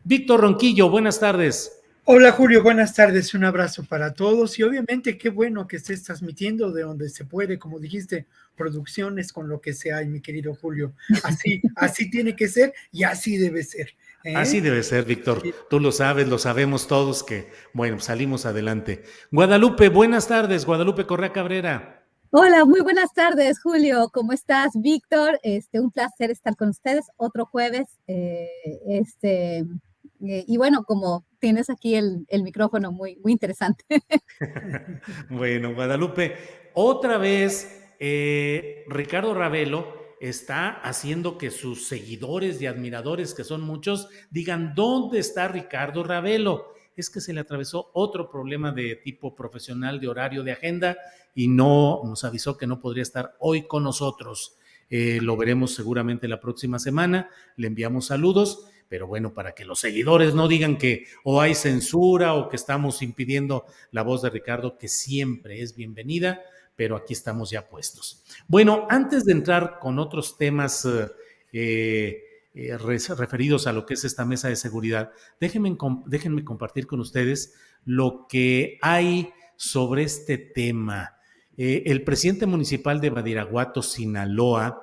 Víctor Ronquillo, buenas tardes. Hola Julio, buenas tardes, un abrazo para todos y obviamente qué bueno que estés transmitiendo de donde se puede, como dijiste, producciones con lo que se hay, mi querido Julio. Así tiene que ser y así debe ser. Así debe ser, Víctor. Tú lo sabes, lo sabemos todos que, bueno, salimos adelante. Guadalupe, buenas tardes. Guadalupe Correa Cabrera. Hola, muy buenas tardes, Julio. ¿Cómo estás, Víctor? Un placer estar con ustedes otro jueves. Y bueno, como tienes aquí el micrófono muy interesante. Bueno, Guadalupe, otra vez Ricardo Ravelo está haciendo que sus seguidores y admiradores, que son muchos, digan, ¿dónde está Ricardo Ravelo? Es que se le atravesó otro problema de tipo profesional, de horario, de agenda, y no nos avisó que no podría estar hoy con nosotros. Lo veremos seguramente la próxima semana. Le enviamos saludos, pero bueno, para que los seguidores no digan que o hay censura o que estamos impidiendo la voz de Ricardo, que siempre es bienvenida, pero aquí estamos ya puestos. Bueno, antes de entrar con otros temas referidos a lo que es esta mesa de seguridad, déjenme compartir con ustedes lo que hay sobre este tema. El presidente municipal de Badiraguato, Sinaloa,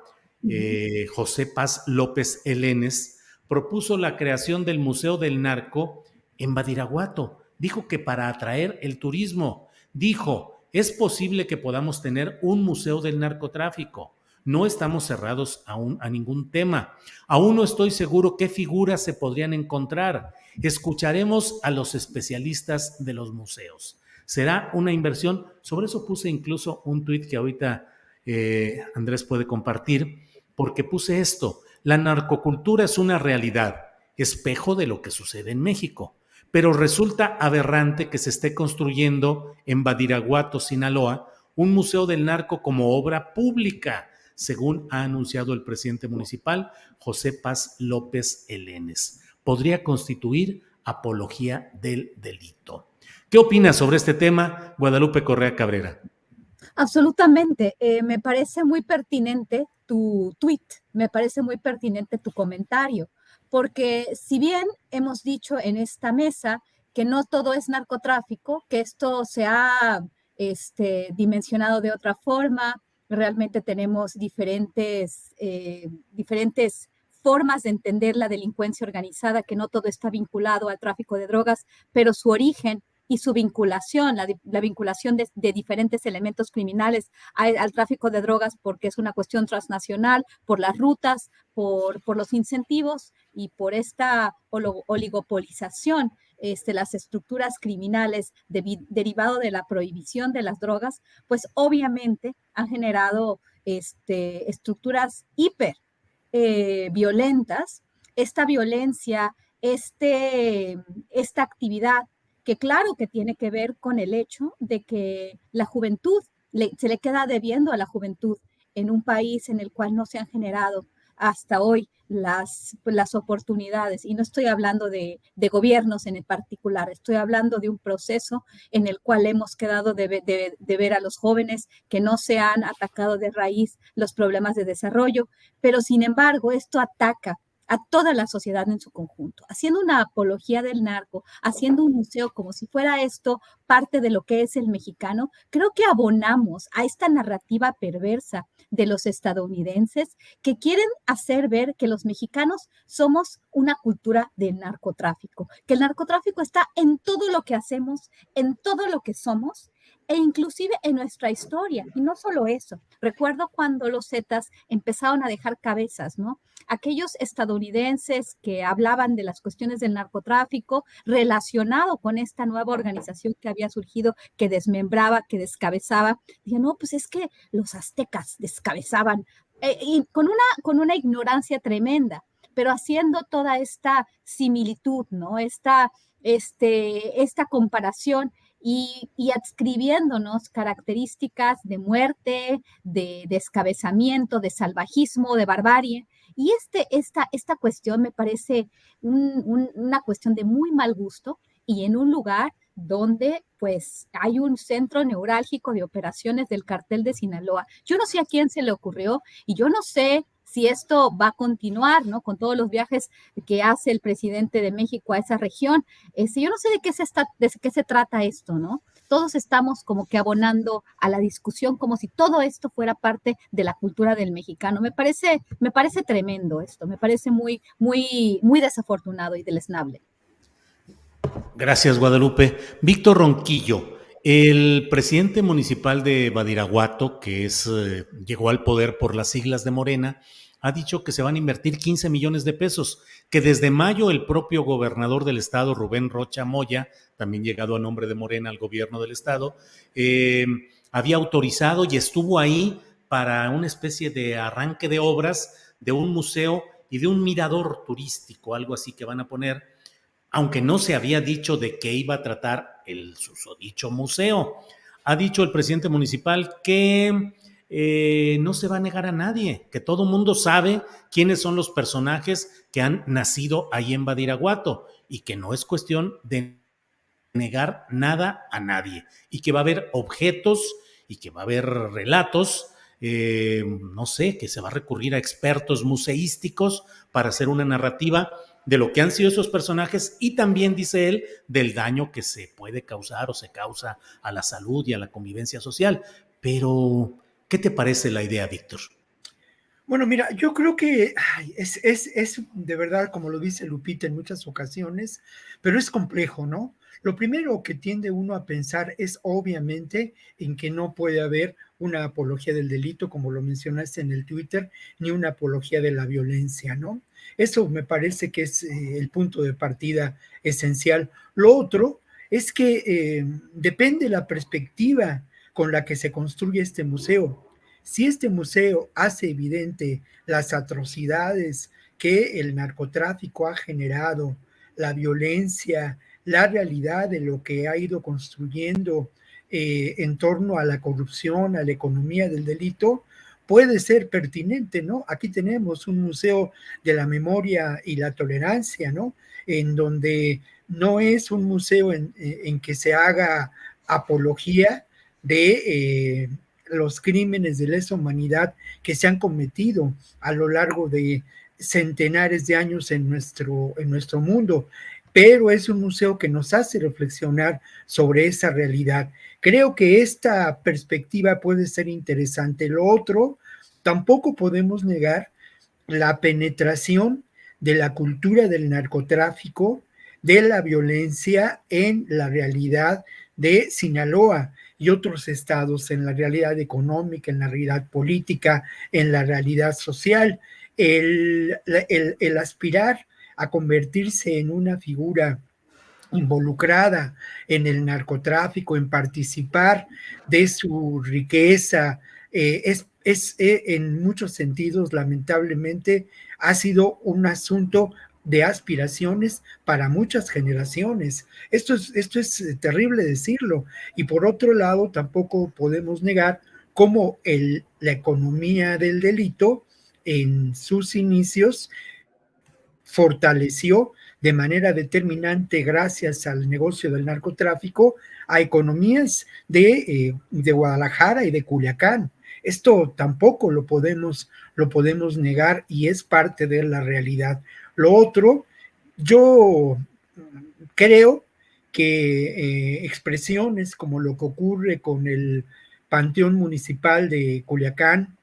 José Paz López Elenes, propuso la creación del Museo del Narco en Badiraguato. Dijo que para atraer el turismo, dijo, es posible que podamos tener un museo del narcotráfico. No estamos cerrados a ningún tema. Aún no estoy seguro qué figuras se podrían encontrar. Escucharemos a los especialistas de los museos. Será una inversión. Sobre eso puse incluso un tuit que ahorita Andrés puede compartir, porque puse esto. La narcocultura es una realidad, espejo de lo que sucede en México, pero resulta aberrante que se esté construyendo en Badiraguato, Sinaloa, un museo del narco como obra pública, según ha anunciado el presidente municipal, José Paz López Elenes. Podría constituir apología del delito. ¿Qué opinas sobre este tema, Guadalupe Correa Cabrera? Absolutamente. Me parece muy pertinente tu tweet, me parece muy pertinente tu comentario, porque si bien hemos dicho en esta mesa que no todo es narcotráfico, que esto se ha dimensionado de otra forma, realmente tenemos diferentes formas de entender la delincuencia organizada, que no todo está vinculado al tráfico de drogas, pero su origen y su vinculación, la vinculación de diferentes elementos criminales al tráfico de drogas, porque es una cuestión transnacional, por las rutas, por los incentivos y por esta oligopolización, las estructuras criminales derivado de la prohibición de las drogas, pues obviamente han generado estructuras hiper violentas. Esta violencia, esta actividad que claro que tiene que ver con el hecho de que la juventud, se le queda debiendo a la juventud en un país en el cual no se han generado hasta hoy las oportunidades. Y no estoy hablando de gobiernos en el particular, estoy hablando de un proceso en el cual hemos quedado de ver a los jóvenes que no se han atacado de raíz los problemas de desarrollo, pero sin embargo esto ataca a toda la sociedad en su conjunto, haciendo una apología del narco, haciendo un museo como si fuera esto parte de lo que es el mexicano. Creo que abonamos a esta narrativa perversa de los estadounidenses que quieren hacer ver que los mexicanos somos una cultura del narcotráfico, que el narcotráfico está en todo lo que hacemos, en todo lo que somos, e inclusive en nuestra historia. Y no solo eso, recuerdo cuando los Zetas empezaron a dejar cabezas, ¿no? Aquellos estadounidenses que hablaban de las cuestiones del narcotráfico relacionado con esta nueva organización que había surgido, que desmembraba, que descabezaba, decían, no, pues es que los aztecas descabezaban, y con una ignorancia tremenda, pero haciendo toda esta similitud, ¿no? Esta comparación y adscribiéndonos características de muerte, de descabezamiento, de salvajismo, de barbarie. Y esta cuestión me parece una cuestión de muy mal gusto y en un lugar donde pues hay un centro neurálgico de operaciones del cartel de Sinaloa. Yo no sé a quién se le ocurrió y yo no sé si esto va a continuar, ¿no? Con todos los viajes que hace el presidente de México a esa región. Yo no sé de qué se trata esto, ¿no? Todos estamos como que abonando a la discusión como si todo esto fuera parte de la cultura del mexicano. Me parece tremendo esto, me parece muy, muy, muy desafortunado y deleznable. Gracias, Guadalupe. Víctor Ronquillo, el presidente municipal de Badiraguato, que llegó al poder por las siglas de Morena, ha dicho que se van a invertir 15 millones de pesos, que desde mayo el propio gobernador del estado, Rubén Rocha Moya, también llegado a nombre de Morena al gobierno del estado, había autorizado y estuvo ahí para una especie de arranque de obras de un museo y de un mirador turístico, algo así que van a poner, aunque no se había dicho de qué iba a tratar el susodicho museo. Ha dicho el presidente municipal que no se va a negar a nadie, que todo mundo sabe quiénes son los personajes que han nacido ahí en Badiraguato y que no es cuestión de negar nada a nadie y que va a haber objetos y que va a haber relatos, no sé, que se va a recurrir a expertos museísticos para hacer una narrativa de lo que han sido esos personajes y también, dice él, del daño que se puede causar o se causa a la salud y a la convivencia social. Pero, ¿qué te parece la idea, Víctor? Bueno, mira, yo creo que es de verdad, como lo dice Lupita en muchas ocasiones, pero es complejo, ¿no? Lo primero que tiende uno a pensar es obviamente en que no puede haber una apología del delito, como lo mencionaste en el Twitter, ni una apología de la violencia, ¿no? Eso me parece que es el punto de partida esencial. Lo otro es que depende la perspectiva con la que se construye este museo. Si este museo hace evidente las atrocidades que el narcotráfico ha generado, la violencia, la realidad de lo que ha ido construyendo en torno a la corrupción, a la economía del delito, puede ser pertinente, ¿no? Aquí tenemos un museo de la memoria y la tolerancia, ¿no? En donde no es un museo en que se haga apología de los crímenes de lesa humanidad que se han cometido a lo largo de centenares de años en nuestro mundo, pero es un museo que nos hace reflexionar sobre esa realidad. Creo que esta perspectiva puede ser interesante. Lo otro, tampoco podemos negar la penetración de la cultura del narcotráfico, de la violencia en la realidad de Sinaloa y otros estados, en la realidad económica, en la realidad política, en la realidad social. El aspirar a convertirse en una figura involucrada en el narcotráfico, en participar de su riqueza, en muchos sentidos, lamentablemente, ha sido un asunto de aspiraciones para muchas generaciones. Esto es terrible decirlo. Y por otro lado, tampoco podemos negar cómo la economía del delito en sus inicios fortaleció de manera determinante, gracias al negocio del narcotráfico, a economías de Guadalajara y de Culiacán. Esto tampoco lo podemos negar y es parte de la realidad. Lo otro, yo creo que expresiones como lo que ocurre con el Panteón Municipal de Culiacán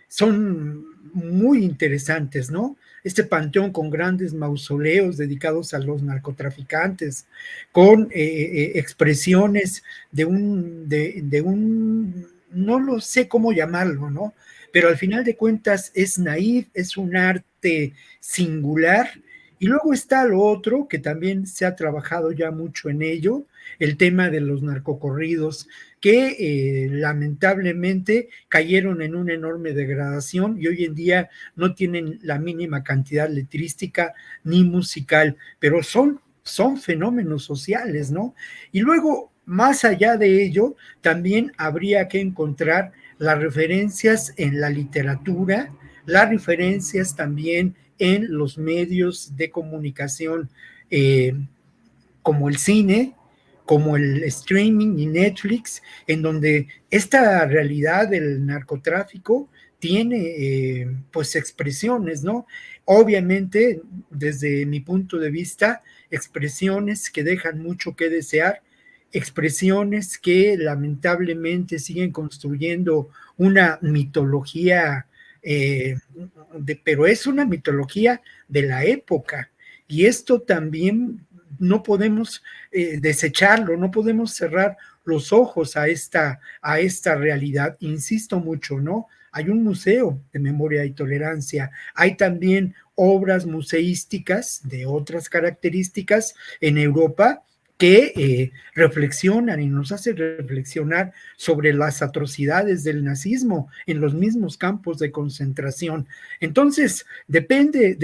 son muy interesantes, ¿no? Este panteón con grandes mausoleos dedicados a los narcotraficantes, con expresiones de un, no lo sé cómo llamarlo, ¿no? Pero al final de cuentas es naif, es un arte singular. Y luego está lo otro, que también se ha trabajado ya mucho en ello, el tema de los narcocorridos, que lamentablemente cayeron en una enorme degradación y hoy en día no tienen la mínima cantidad letrística ni musical, pero son fenómenos sociales, ¿no? Y luego, más allá de ello, también habría que encontrar las referencias en la literatura, las referencias también en los medios de comunicación, como el cine, como el streaming y Netflix, en donde esta realidad del narcotráfico tiene pues expresiones, ¿no? Obviamente, desde mi punto de vista, expresiones que dejan mucho que desear, expresiones que lamentablemente siguen construyendo una mitología, pero es una mitología de la época, y esto también no podemos desecharlo, no podemos cerrar los ojos a esta realidad. Insisto mucho, ¿no? Hay un museo de memoria y tolerancia, hay también obras museísticas de otras características en Europa que reflexionan y nos hacen reflexionar sobre las atrocidades del nazismo en los mismos campos de concentración. Entonces, depende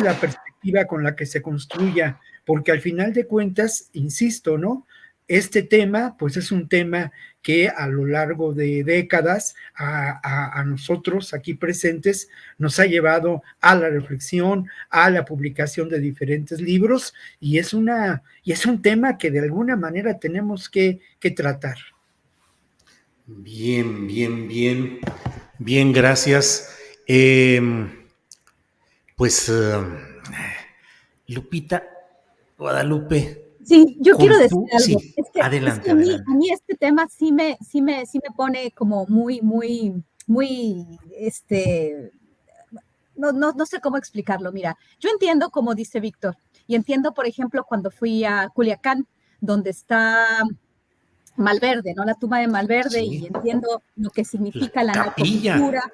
la perspectiva con la que se construya, porque al final de cuentas, insisto, ¿no? Este tema, pues es un tema que a lo largo de décadas a nosotros aquí presentes nos ha llevado a la reflexión, a la publicación de diferentes libros, y es un tema que de alguna manera tenemos que tratar. Bien, bien, bien, bien, gracias. Pues, Lupita, Guadalupe. Sí, yo quiero decir algo. Sí, adelante, a adelante. mí este tema sí me pone como muy, no sé cómo explicarlo. Mira, yo entiendo como dice Víctor, y entiendo, por ejemplo, cuando fui a Culiacán, donde está Malverde, ¿no? La tumba de Malverde, Sí. y entiendo lo que significa la capilla. narcocultura.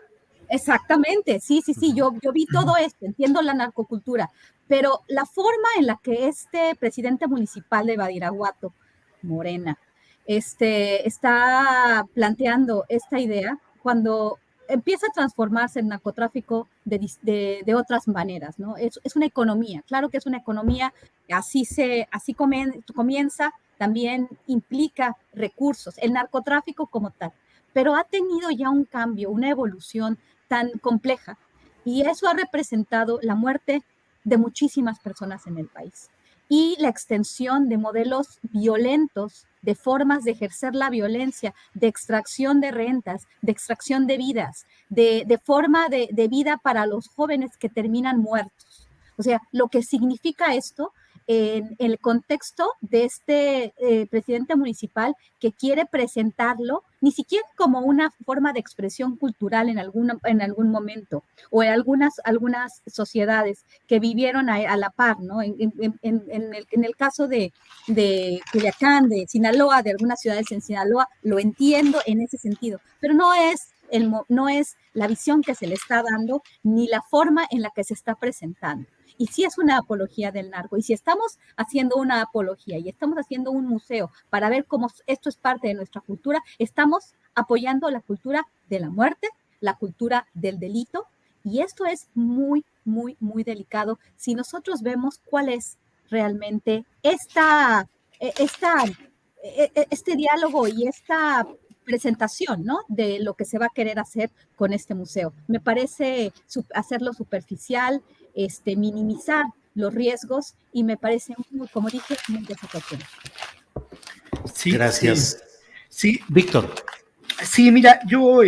Exactamente, sí, yo vi todo esto, entiendo la narcocultura, pero la forma en la que este presidente municipal de Badiraguato, Morena, está planteando esta idea, cuando empieza a transformarse el narcotráfico de otras maneras, ¿no? Es una economía, claro que es una economía, así comienza, también implica recursos, el narcotráfico como tal, pero ha tenido ya un cambio, una evolución tan compleja, y eso ha representado la muerte de muchísimas personas en el país y la extensión de modelos violentos, de formas de ejercer la violencia, de extracción de rentas, de extracción de vidas, de forma de vida para los jóvenes que terminan muertos. O sea, lo que significa esto en el contexto de este presidente municipal que quiere presentarlo ni siquiera como una forma de expresión cultural en algún momento, o en algunas sociedades que vivieron a la par, ¿no? En el caso de Culiacán, de Sinaloa, de algunas ciudades en Sinaloa, lo entiendo en ese sentido, pero no es la visión que se le está dando, ni la forma en la que se está presentando. Y si es una apología del narco, y si estamos haciendo una apología y estamos haciendo un museo para ver cómo esto es parte de nuestra cultura, estamos apoyando la cultura de la muerte, la cultura del delito, y esto es muy, muy, muy delicado si nosotros vemos cuál es realmente este diálogo y esta presentación, ¿no? De lo que se va a querer hacer con este museo. Me parece hacerlo superficial, minimizar los riesgos, y me parece, como dije, muy desafortunado. Sí, gracias. Sí. Víctor. Sí, mira, yo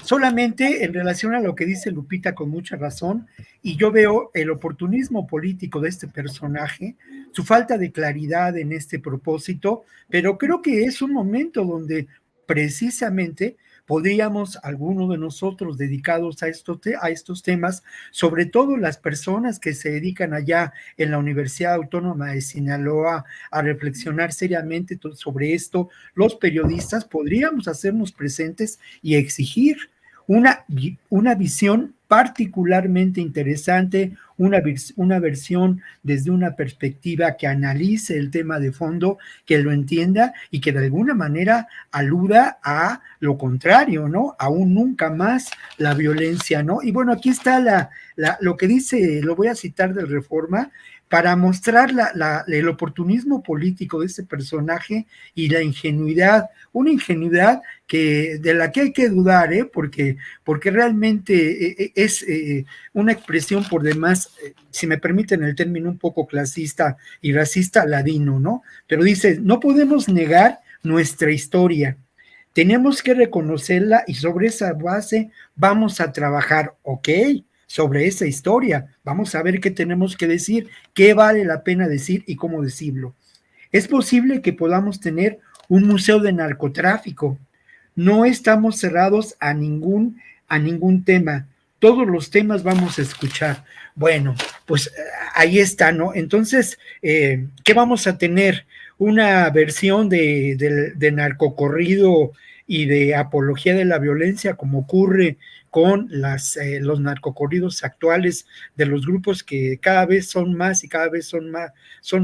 solamente en relación a lo que dice Lupita con mucha razón, y yo veo el oportunismo político de este personaje, su falta de claridad en este propósito, pero creo que es un momento donde precisamente podríamos, algunos de nosotros dedicados a estos temas, sobre todo las personas que se dedican allá en la Universidad Autónoma de Sinaloa a reflexionar seriamente sobre esto, los periodistas podríamos hacernos presentes y exigir una visión particularmente interesante, una versión desde una perspectiva que analice el tema de fondo, que lo entienda y que de alguna manera aluda a lo contrario, ¿no? Aún nunca más la violencia, ¿no? Y bueno, aquí está lo que dice, lo voy a citar del Reforma, para mostrar el oportunismo político de este personaje y la ingenuidad, una ingenuidad de la que hay que dudar, porque realmente es una expresión por demás, si me permiten el término un poco clasista y racista, ladino, ¿no? Pero dice, no podemos negar nuestra historia, Tenemos que reconocerla y sobre esa base vamos a trabajar, ¿ok? Sobre esa historia. Vamos a ver qué tenemos que decir, qué vale la pena decir y cómo decirlo. Es posible que podamos tener un museo de narcotráfico. No estamos cerrados a ningún tema. Todos los temas vamos a escuchar. Bueno, pues ahí está, ¿no? Entonces, ¿qué vamos a tener? Una versión de narcocorrido y de apología de la violencia, como ocurre con los narcocorridos actuales de los grupos que cada vez son más y cada vez son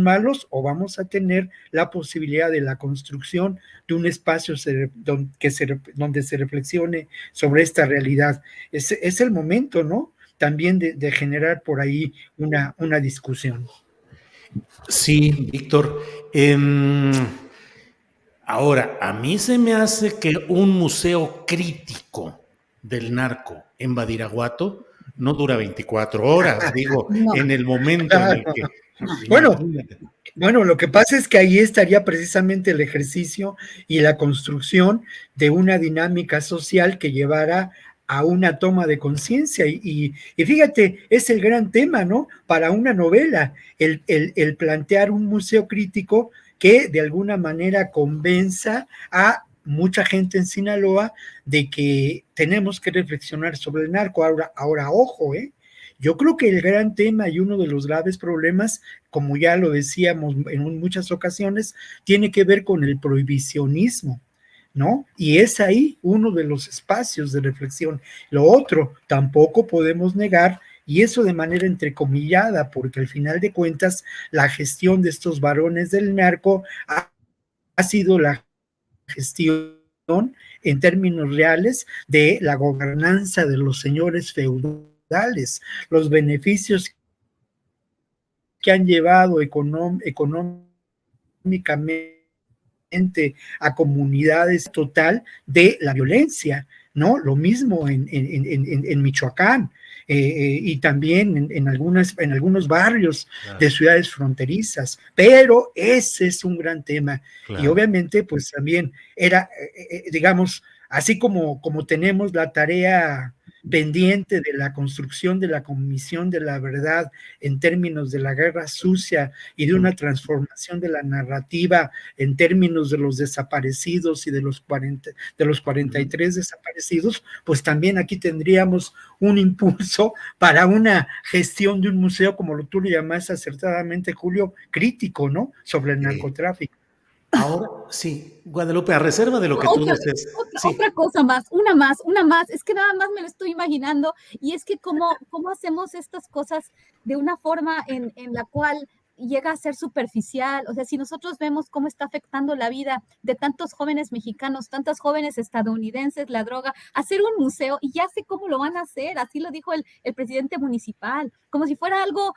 malos, o vamos a tener la posibilidad de la construcción de un espacio donde se reflexione sobre esta realidad. Es el momento, ¿no? También de generar por ahí una discusión. Sí, Víctor. Ahora, a mí se me hace que un museo crítico del narco en Badiraguato no dura 24 horas, digo, No. en el momento en el que... Bueno, lo que pasa es que ahí estaría precisamente el ejercicio y la construcción de una dinámica social que llevara a una toma de conciencia. Y fíjate, es el gran tema, ¿no? Para una novela, el plantear un museo crítico que de alguna manera convenza a mucha gente en Sinaloa de que tenemos que reflexionar sobre el narco. Ahora ojo, yo creo que el gran tema y uno de los graves problemas, como ya lo decíamos en muchas ocasiones, tiene que ver con el prohibicionismo, ¿no? Y es ahí uno de los espacios de reflexión. Lo otro, tampoco podemos negar, y eso de manera entrecomillada, porque al final de cuentas la gestión de estos varones del narco ha sido la gestión en términos reales de la gobernanza de los señores feudales, los beneficios que han llevado económicamente a comunidades total de la violencia, ¿no? Lo mismo en Michoacán. Y también en algunos barrios de ciudades fronterizas, pero ese es un gran tema. Claro. Y obviamente pues también era, digamos, así como tenemos la tarea pendiente de la construcción de la Comisión de la Verdad en términos de la guerra sucia y de una transformación de la narrativa en términos de los desaparecidos y de los 43 desaparecidos, pues también aquí tendríamos un impulso para una gestión de un museo, como tú lo llamas acertadamente, Julio, crítico, ¿no? Sobre el narcotráfico. Ahora, sí, Guadalupe, a reserva de lo que tú dices. Otra cosa más, una más, es que nada más me lo estoy imaginando, y es que cómo hacemos estas cosas de una forma en la cual llega a ser superficial. O sea, si nosotros vemos cómo está afectando la vida de tantos jóvenes mexicanos, tantos jóvenes estadounidenses, la droga, hacer un museo, y ya sé cómo lo van a hacer, así lo dijo el presidente municipal, como si fuera algo,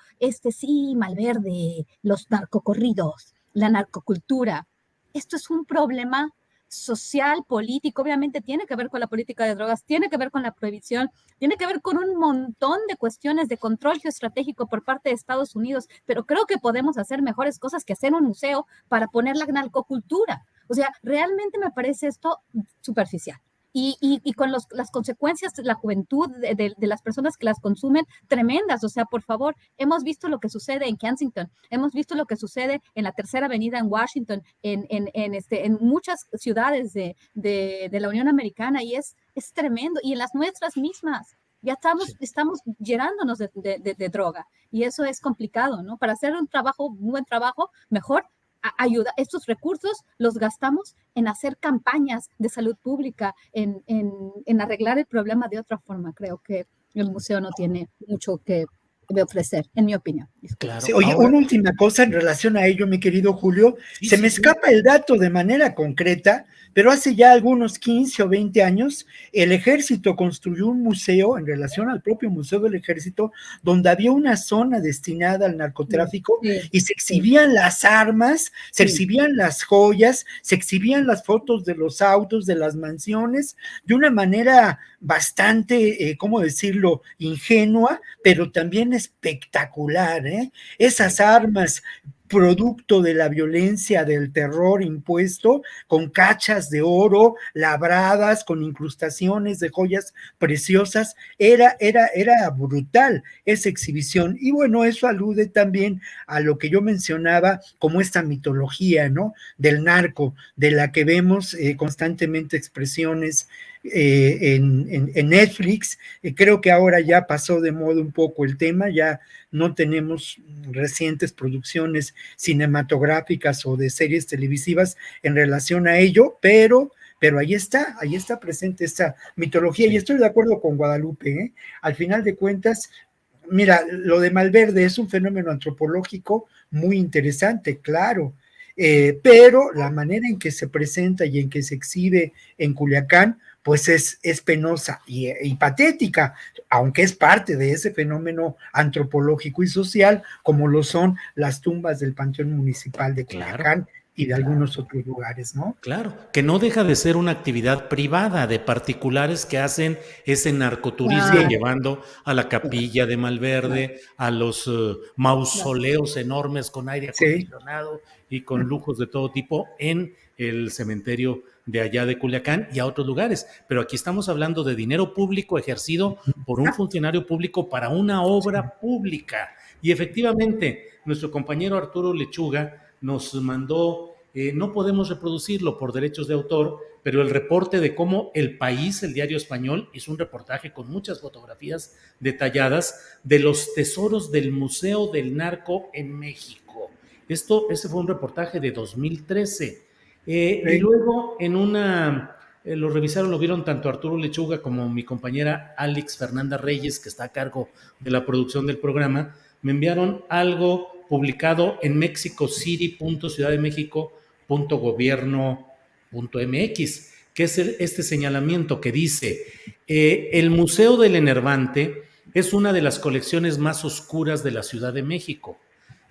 sí, Malverde, los narcocorridos, la narcocultura. Esto es un problema social, político, obviamente tiene que ver con la política de drogas, tiene que ver con la prohibición, tiene que ver con un montón de cuestiones de control geoestratégico por parte de Estados Unidos, pero creo que podemos hacer mejores cosas que hacer un museo para poner la narcocultura. O sea, realmente me parece esto superficial. Y con las consecuencias de la juventud, de las personas que las consumen, tremendas. O sea, por favor, hemos visto lo que sucede en Kensington, hemos visto lo que sucede en la Tercera Avenida en Washington, en muchas ciudades de la Unión Americana, y es tremendo, y en las nuestras mismas. Ya estamos llenándonos de droga, y eso es complicado, ¿no? Para hacer un buen trabajo, mejor ayuda, estos recursos los gastamos en hacer campañas de salud pública, en arreglar el problema de otra forma. Creo que el museo no tiene mucho que ofrecer, en mi opinión. Claro. Sí, oye, una última cosa en relación a ello, mi querido Julio. Se me escapa el dato de manera concreta, pero hace ya algunos 15 o 20 años, el Ejército construyó un museo en relación al propio Museo del Ejército, donde había una zona destinada al narcotráfico, y se exhibían las armas, se exhibían las joyas, se exhibían las fotos de los autos, de las mansiones, de una manera bastante, ¿cómo decirlo?, ingenua, pero también espectacular, ¿eh? Esas armas producto de la violencia, del terror impuesto, con cachas de oro labradas, con incrustaciones de joyas preciosas. Era brutal esa exhibición. Y bueno, eso alude también a lo que yo mencionaba como esta mitología, ¿no? Del narco, de la que vemos constantemente expresiones en Netflix. Creo que ahora ya pasó de moda un poco el tema, ya no tenemos recientes producciones cinematográficas o de series televisivas en relación a ello, pero ahí está presente esta mitología, y estoy de acuerdo con Guadalupe, ¿eh? Al final de cuentas, mira, lo de Malverde es un fenómeno antropológico muy interesante, claro, pero la manera en que se presenta y en que se exhibe en Culiacán, pues es penosa y patética, aunque es parte de ese fenómeno antropológico y social, como lo son las tumbas del Panteón Municipal de Culiacán, claro, y de algunos otros lugares, ¿no? Claro, que no deja de ser una actividad privada de particulares que hacen ese narcoturismo, Claro. llevando a la capilla de Malverde, a los mausoleos enormes con aire acondicionado y con lujos de todo tipo en el cementerio de allá de Culiacán y a otros lugares. Pero aquí estamos hablando de dinero público ejercido por un funcionario público para una obra pública. Y efectivamente, nuestro compañero Arturo Lechuga nos mandó, no podemos reproducirlo por derechos de autor, pero el reporte de cómo El País, el diario español, hizo un reportaje con muchas fotografías detalladas de los tesoros del Museo del Narco en México. Ese fue un reportaje de 2013. Y luego lo revisaron, lo vieron tanto Arturo Lechuga como mi compañera Alex Fernanda Reyes, que está a cargo de la producción del programa. Me enviaron algo publicado en mexicoCity.ciudaddemexico.gobierno.mx, que es este señalamiento que dice: el Museo del Enervante es una de las colecciones más oscuras de la Ciudad de México.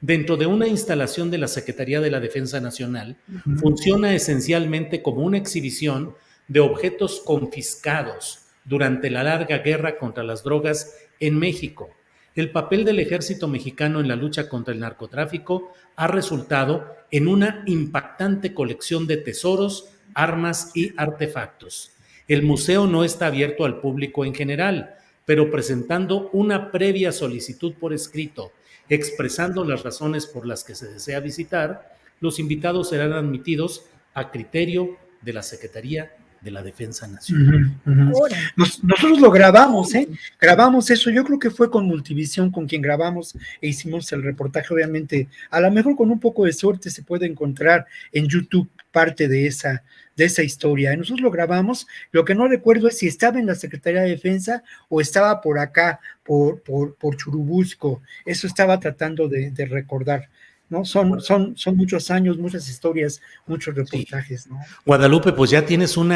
Dentro de una instalación de la Secretaría de la Defensa Nacional, funciona esencialmente como una exhibición de objetos confiscados durante la larga guerra contra las drogas en México. El papel del ejército mexicano en la lucha contra el narcotráfico ha resultado en una impactante colección de tesoros, armas y artefactos. El museo no está abierto al público en general, pero presentando una previa solicitud por escrito, expresando las razones por las que se desea visitar, los invitados serán admitidos a criterio de la Secretaría de la Defensa Nacional. Nosotros lo grabamos, grabamos eso. Yo creo que fue con Multivisión con quien grabamos e hicimos el reportaje. Obviamente, a lo mejor con un poco de suerte se puede encontrar en YouTube parte de esa historia. Nosotros lo grabamos. Lo que no recuerdo es si estaba en la Secretaría de Defensa o estaba por acá, por Churubusco. Eso estaba tratando de recordar, ¿no? Son muchos años, muchas historias, muchos reportajes, ¿no? Guadalupe, pues ya tienes un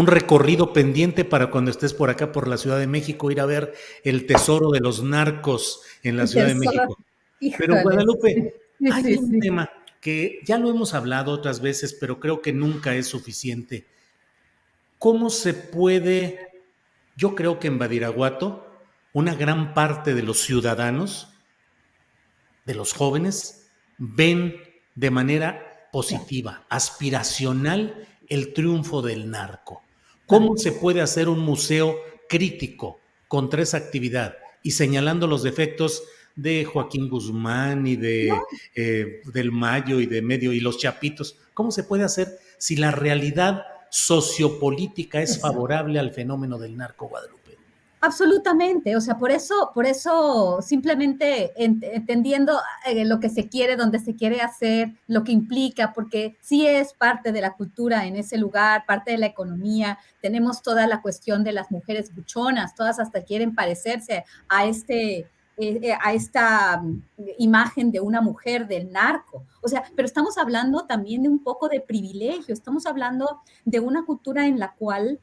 recorrido pendiente para cuando estés por acá, por la Ciudad de México, ir a ver el tesoro de los narcos en la Ciudad de México. Pero Guadalupe, hay un tema que ya lo hemos hablado otras veces, pero creo que nunca es suficiente. ¿Cómo se puede? Yo creo que en Badiraguato, una gran parte de los ciudadanos, de los jóvenes, ven de manera positiva, aspiracional, el triunfo del narco. ¿Cómo se puede hacer un museo crítico contra esa actividad y señalando los defectos de Joaquín Guzmán y del Mayo y de Medio y los Chapitos? ¿Cómo se puede hacer si la realidad sociopolítica es favorable al fenómeno del narco, Guadalupe? Absolutamente, o sea, por eso simplemente entendiendo lo que se quiere, donde se quiere hacer, lo que implica, porque sí es parte de la cultura en ese lugar, parte de la economía, tenemos toda la cuestión de las mujeres buchonas, todas hasta quieren parecerse a esta imagen de una mujer del narco. O sea, pero estamos hablando también de un poco de privilegio, estamos hablando de una cultura en la cual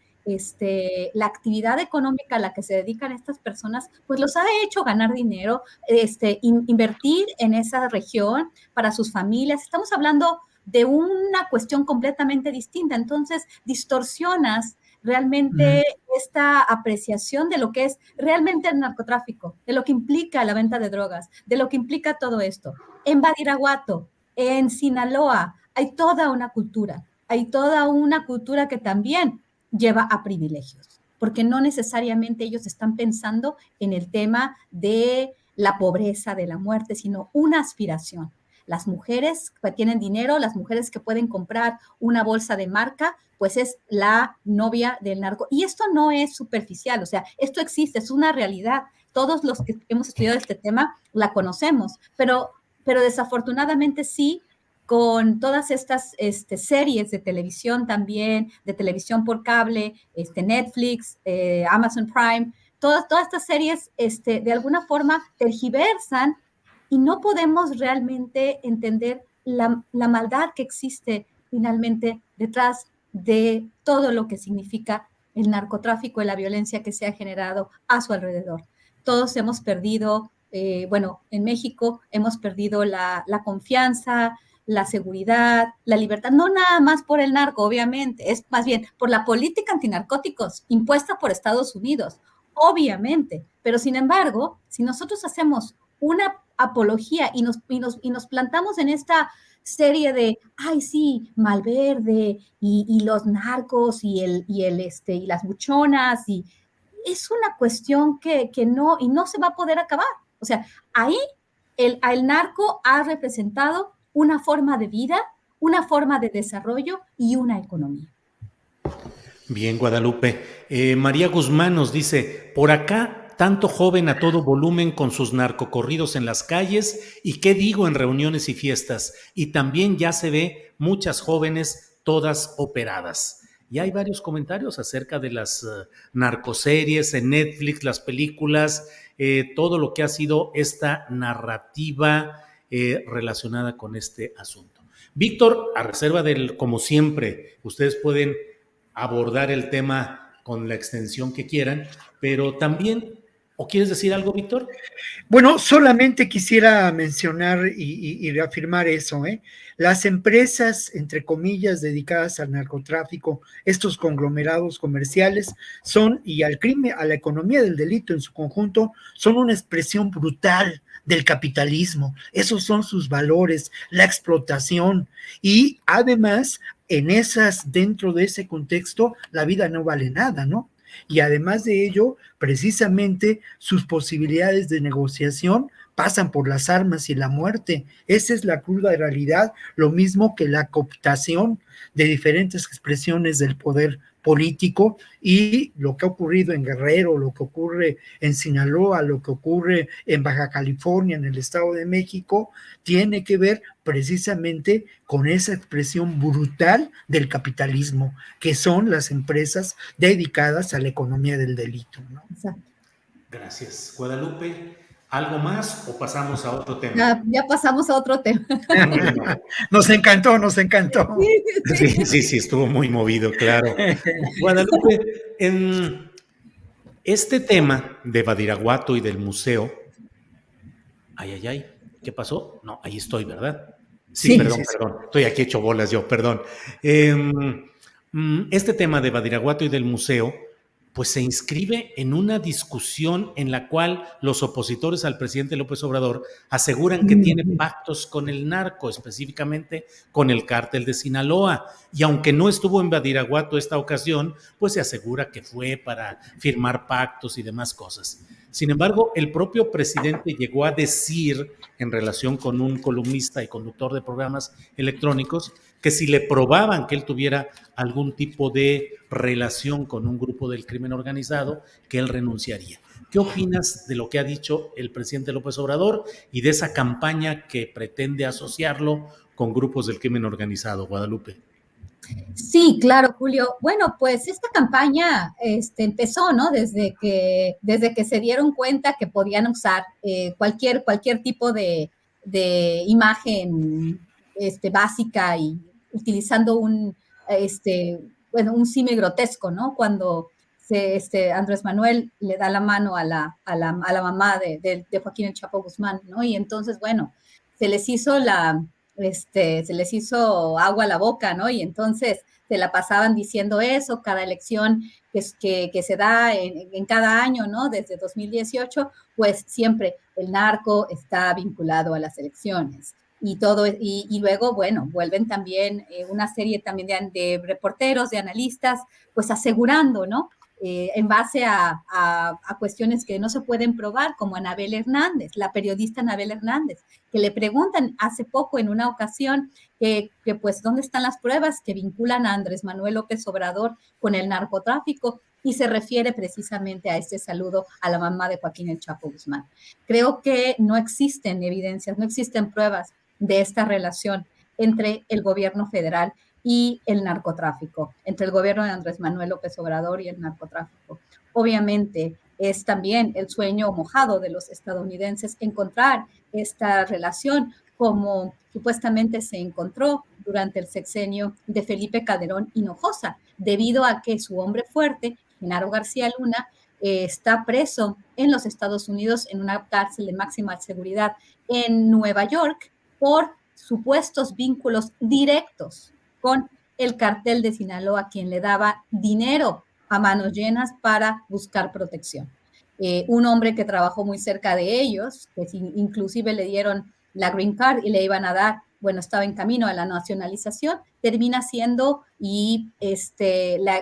la actividad económica a la que se dedican estas personas, pues los ha hecho ganar dinero, invertir en esa región para sus familias. Estamos hablando de una cuestión completamente distinta. Entonces, distorsionas realmente esta apreciación de lo que es realmente el narcotráfico, de lo que implica la venta de drogas, de lo que implica todo esto. En Badiraguato, En Sinaloa hay toda una cultura, que también lleva a privilegios, porque no necesariamente ellos están pensando en el tema de la pobreza, de la muerte, sino una aspiración. Las mujeres que tienen dinero, las mujeres que pueden comprar una bolsa de marca, pues es la novia del narco. Y esto no es superficial, o sea, esto existe, es una realidad. Todos los que hemos estudiado este tema la conocemos, pero desafortunadamente sí, con todas estas series de televisión también, de televisión por cable, Netflix, Amazon Prime, todas estas series de alguna forma tergiversan y no podemos realmente entender la maldad que existe finalmente detrás de todo lo que significa el narcotráfico y la violencia que se ha generado a su alrededor. Todos hemos perdido, bueno, en México hemos perdido la confianza, la seguridad, la libertad, no nada más por el narco, obviamente, es más bien por la política antinarcóticos impuesta por Estados Unidos, obviamente, pero sin embargo, si nosotros hacemos una apología y nos plantamos en esta serie de, ay, sí, Malverde y los narcos y las buchonas, y es una cuestión que no, y no se va a poder acabar. O sea, ahí el narco ha representado una forma de vida, una forma de desarrollo y una economía. Bien, Guadalupe. María Guzmán nos dice, por acá, tanto joven a todo volumen con sus narcocorridos en las calles y qué digo en reuniones y fiestas. Y también ya se ve muchas jóvenes todas operadas. Y hay varios comentarios acerca de las narcoseries en Netflix, las películas, todo lo que ha sido esta narrativa relacionada con este asunto. Víctor, a reserva del, como siempre, ustedes pueden abordar el tema con la extensión que quieran, pero también, ¿o quieres decir algo, Víctor? Bueno, solamente quisiera mencionar y reafirmar eso, ¿eh? Las empresas, entre comillas, dedicadas al narcotráfico, estos conglomerados comerciales, son, y al crimen, a la economía del delito en su conjunto, son una expresión brutal del capitalismo. Esos son sus valores, la explotación, y además, dentro de ese contexto, la vida no vale nada, ¿no? Y además de ello, precisamente sus posibilidades de negociación pasan por las armas y la muerte. Esa es la cruda realidad, lo mismo que la cooptación de diferentes expresiones del poder político, y lo que ha ocurrido en Guerrero, lo que ocurre en Sinaloa, lo que ocurre en Baja California, en el Estado de México, tiene que ver precisamente con esa expresión brutal del capitalismo, que son las empresas dedicadas a la economía del delito, ¿no? Exacto. Gracias. Guadalupe, ¿algo más o pasamos a otro tema? Ya pasamos a otro tema. Nos encantó, nos encantó. Sí, estuvo muy movido, claro. Guadalupe, en este tema de Badiraguato y del museo, ¿qué pasó? No, ahí estoy, ¿verdad? Sí, perdón, estoy aquí hecho bolas yo, perdón. Este tema de Badiraguato y del museo, pues se inscribe en una discusión en la cual los opositores al presidente López Obrador aseguran que tiene pactos con el narco, específicamente con el cártel de Sinaloa. Y aunque no estuvo en Badiraguato esta ocasión, pues se asegura que fue para firmar pactos y demás cosas. Sin embargo, el propio presidente llegó a decir, en relación con un columnista y conductor de programas electrónicos, que si le probaban que él tuviera algún tipo de relación con un grupo del crimen organizado, que él renunciaría. ¿Qué opinas de lo que ha dicho el presidente López Obrador y de esa campaña que pretende asociarlo con grupos del crimen organizado, Guadalupe? Sí, claro, Julio. Bueno, pues esta campaña empezó, ¿no? Desde que se dieron cuenta que podían usar cualquier tipo de imagen básica y utilizando un símil grotesco, ¿no? Cuando Andrés Manuel le da la mano a la mamá de Joaquín El Chapo Guzmán, ¿no? Y entonces, bueno, se les hizo se les hizo agua a la boca, ¿no? Y entonces se la pasaban diciendo eso, cada elección que se da en cada año, ¿no? Desde 2018, pues siempre el narco está vinculado a las elecciones. y todo, y luego, bueno, vuelven también una serie también de reporteros, de analistas, pues asegurando, ¿no? En base a cuestiones que no se pueden probar, como Anabel Hernández, la periodista Anabel Hernández, que le preguntan hace poco en una ocasión que pues dónde están las pruebas que vinculan a Andrés Manuel López Obrador con el narcotráfico, y se refiere precisamente a este saludo a la mamá de Joaquín El Chapo Guzmán. Creo que no existen evidencias, no existen pruebas de esta relación entre el gobierno federal y el narcotráfico, entre el gobierno de Andrés Manuel López Obrador y el narcotráfico. Obviamente es también el sueño mojado de los estadounidenses encontrar esta relación como supuestamente se encontró durante el sexenio de Felipe Calderón Hinojosa, debido a que su hombre fuerte, Genaro García Luna, está preso en los Estados Unidos en una cárcel de máxima seguridad en Nueva York por supuestos vínculos directos con el cartel de Sinaloa, quien le daba dinero a manos llenas para buscar protección. Un hombre que trabajó muy cerca de ellos, que inclusive le dieron la green card y le iban a dar, bueno, estaba en camino a la nacionalización, termina siendo el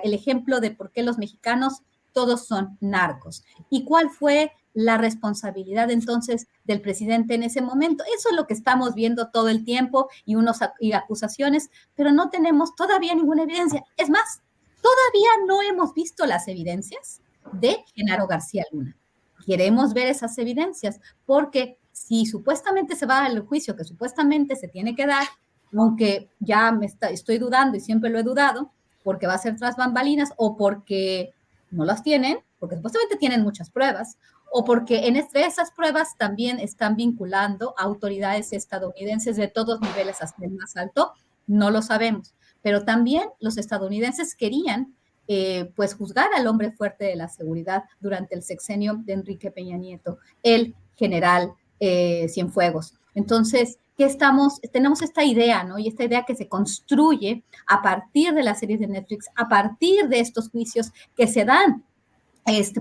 ejemplo de por qué los mexicanos todos son narcos. ¿Y cuál fue la responsabilidad entonces del presidente en ese momento? Eso es lo que estamos viendo todo el tiempo y acusaciones, pero no tenemos todavía ninguna evidencia. Es más, todavía no hemos visto las evidencias de Genaro García Luna. Queremos ver esas evidencias porque si supuestamente se va al juicio que supuestamente se tiene que dar, aunque ya estoy dudando y siempre lo he dudado, porque va a ser tras bambalinas o porque no las tienen, porque supuestamente tienen muchas pruebas, o porque entre esas pruebas también están vinculando a autoridades estadounidenses de todos niveles hasta el más alto, no lo sabemos. Pero también los estadounidenses querían pues juzgar al hombre fuerte de la seguridad durante el sexenio de Enrique Peña Nieto, el general Cienfuegos. Entonces, tenemos esta idea, ¿no? Y esta idea que se construye a partir de las series de Netflix, a partir de estos juicios que se dan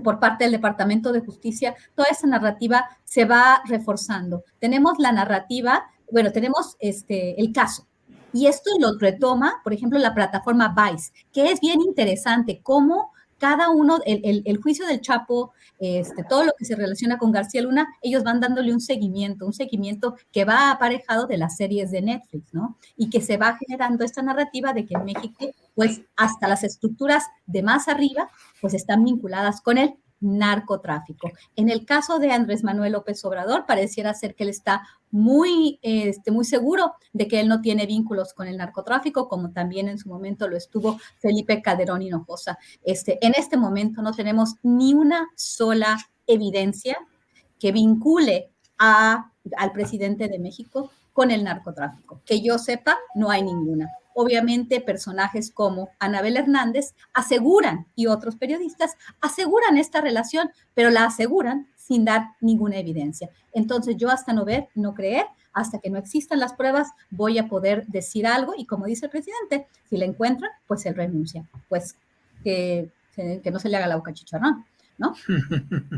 por parte del Departamento de Justicia, toda esa narrativa se va reforzando. Tenemos la narrativa, bueno, tenemos el caso. Y esto lo retoma, por ejemplo, la plataforma Vice, que es bien interesante cómo cada uno, el juicio del Chapo, todo lo que se relaciona con García Luna, ellos van dándole un seguimiento que va aparejado de las series de Netflix, ¿no? Y que se va generando esta narrativa de que en México, pues hasta las estructuras de más arriba, pues están vinculadas con el narcotráfico. En el caso de Andrés Manuel López Obrador, pareciera ser que él está muy seguro de que él no tiene vínculos con el narcotráfico, como también en su momento lo estuvo Felipe Calderón Hinojosa. En este momento no tenemos ni una sola evidencia que vincule al presidente de México con el narcotráfico. Que yo sepa, no hay ninguna. Obviamente, personajes como Anabel Hernández aseguran, y otros periodistas aseguran esta relación, pero la aseguran sin dar ninguna evidencia. Entonces, yo hasta no creer, hasta que no existan las pruebas, voy a poder decir algo, y como dice el presidente, si la encuentran, pues él renuncia. Pues que no se le haga la boca chicharrón, ¿no?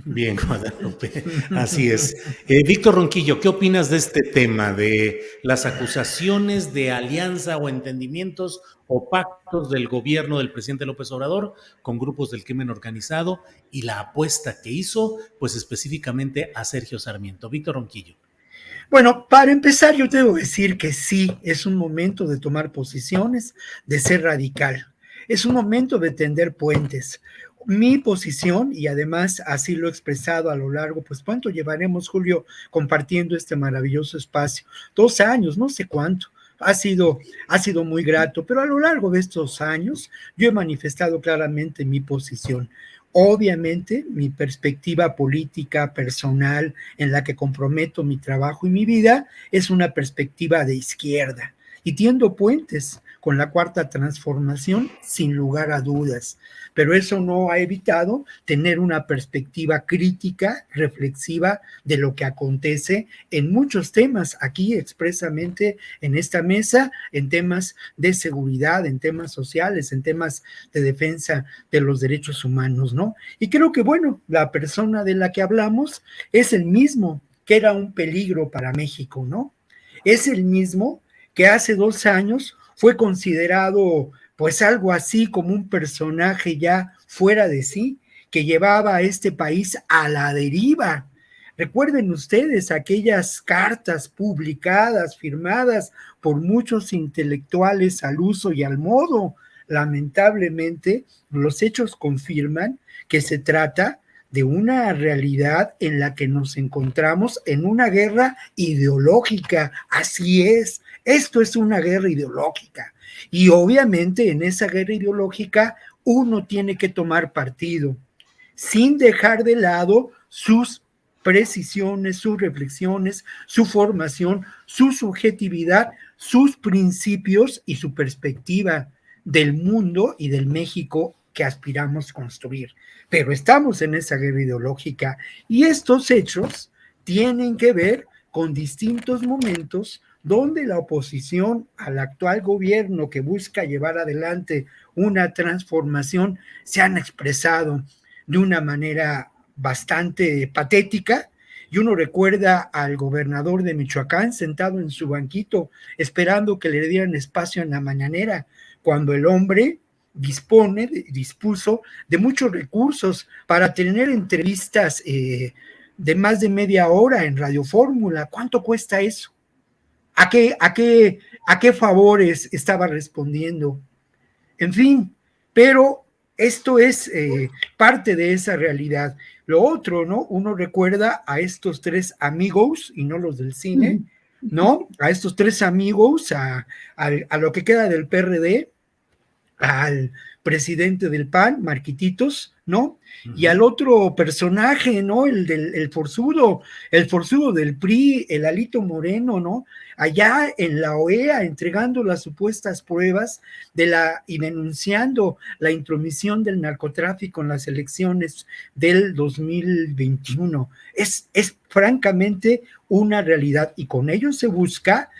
Bien, Guadalupe, así es. Víctor Ronquillo, ¿qué opinas de este tema, de las acusaciones de alianza o entendimientos o pactos del gobierno del presidente López Obrador con grupos del crimen organizado y la apuesta que hizo, pues específicamente a Sergio Sarmiento? Víctor Ronquillo. Bueno, para empezar, yo debo decir que sí, es un momento de tomar posiciones, de ser radical. Es un momento de tender puentes. Mi posición, y además así lo he expresado a lo largo, pues ¿cuánto llevaremos, Julio, compartiendo este maravilloso espacio? 2 años, no sé cuánto. Ha sido muy grato, pero a lo largo de estos años yo he manifestado claramente mi posición. Obviamente, mi perspectiva política personal en la que comprometo mi trabajo y mi vida es una perspectiva de izquierda y tiendo puentes con la Cuarta Transformación sin lugar a dudas, pero eso no ha evitado tener una perspectiva crítica, reflexiva de lo que acontece en muchos temas aquí expresamente en esta mesa, en temas de seguridad, en temas sociales, en temas de defensa de los derechos humanos, ¿no? Y creo que, bueno, la persona de la que hablamos es el mismo que era un peligro para México, ¿no? es el mismo que hace 2 años fue considerado pues algo así como un personaje ya fuera de sí, que llevaba a este país a la deriva. Recuerden ustedes aquellas cartas publicadas, firmadas por muchos intelectuales al uso y al modo. Lamentablemente, los hechos confirman que se trata de una realidad en la que nos encontramos en una guerra ideológica. Así es, esto es una guerra ideológica. Y obviamente en esa guerra ideológica uno tiene que tomar partido, sin dejar de lado sus precisiones, sus reflexiones, su formación, su subjetividad, sus principios y su perspectiva del mundo y del México que aspiramos a construir. Pero estamos en esa guerra ideológica y estos hechos tienen que ver con distintos momentos donde la oposición al actual gobierno que busca llevar adelante una transformación se han expresado de una manera bastante patética, y uno recuerda al gobernador de Michoacán sentado en su banquito esperando que le dieran espacio en la mañanera, cuando el hombre dispuso de muchos recursos para tener entrevistas de más de media hora en Radio Fórmula. ¿Cuánto cuesta eso? ¿A qué favores estaba respondiendo? En fin, pero esto es parte de esa realidad. Lo otro, ¿no? Uno recuerda a estos 3 amigos, y no los del cine, ¿no? A estos 3 amigos, a lo que queda del PRD, al presidente del PAN, Marquititos, ¿no? Y al otro personaje, ¿no? El forzudo del PRI, el Alito Moreno, ¿no? Allá en la OEA entregando las supuestas pruebas y denunciando la intromisión del narcotráfico en las elecciones del 2021. Es francamente una realidad, y con ello se busca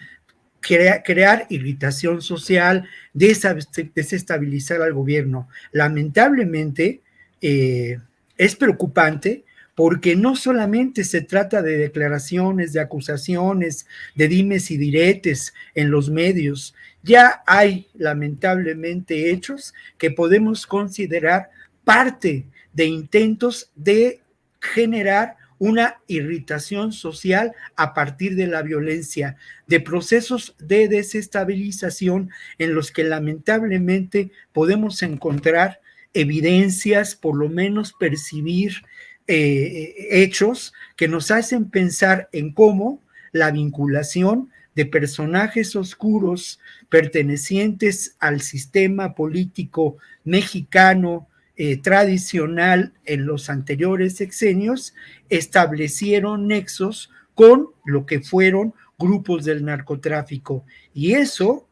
crear irritación social, desestabilizar al gobierno. Lamentablemente, es preocupante porque no solamente se trata de declaraciones, de acusaciones, de dimes y diretes en los medios. Ya hay lamentablemente hechos que podemos considerar parte de intentos de generar una irritación social a partir de la violencia, de procesos de desestabilización en los que lamentablemente podemos encontrar evidencias, por lo menos percibir hechos que nos hacen pensar en cómo la vinculación de personajes oscuros pertenecientes al sistema político mexicano tradicional en los anteriores sexenios establecieron nexos con lo que fueron grupos del narcotráfico, y eso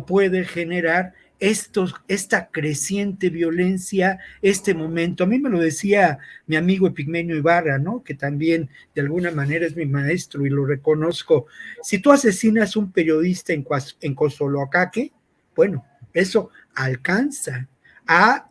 puede generar esta creciente violencia, este momento. A mí me lo decía mi amigo Epigmenio Ibarra, ¿no? Que también de alguna manera es mi maestro y lo reconozco. Si tú asesinas a un periodista en Cozoleacaque, bueno, eso alcanza a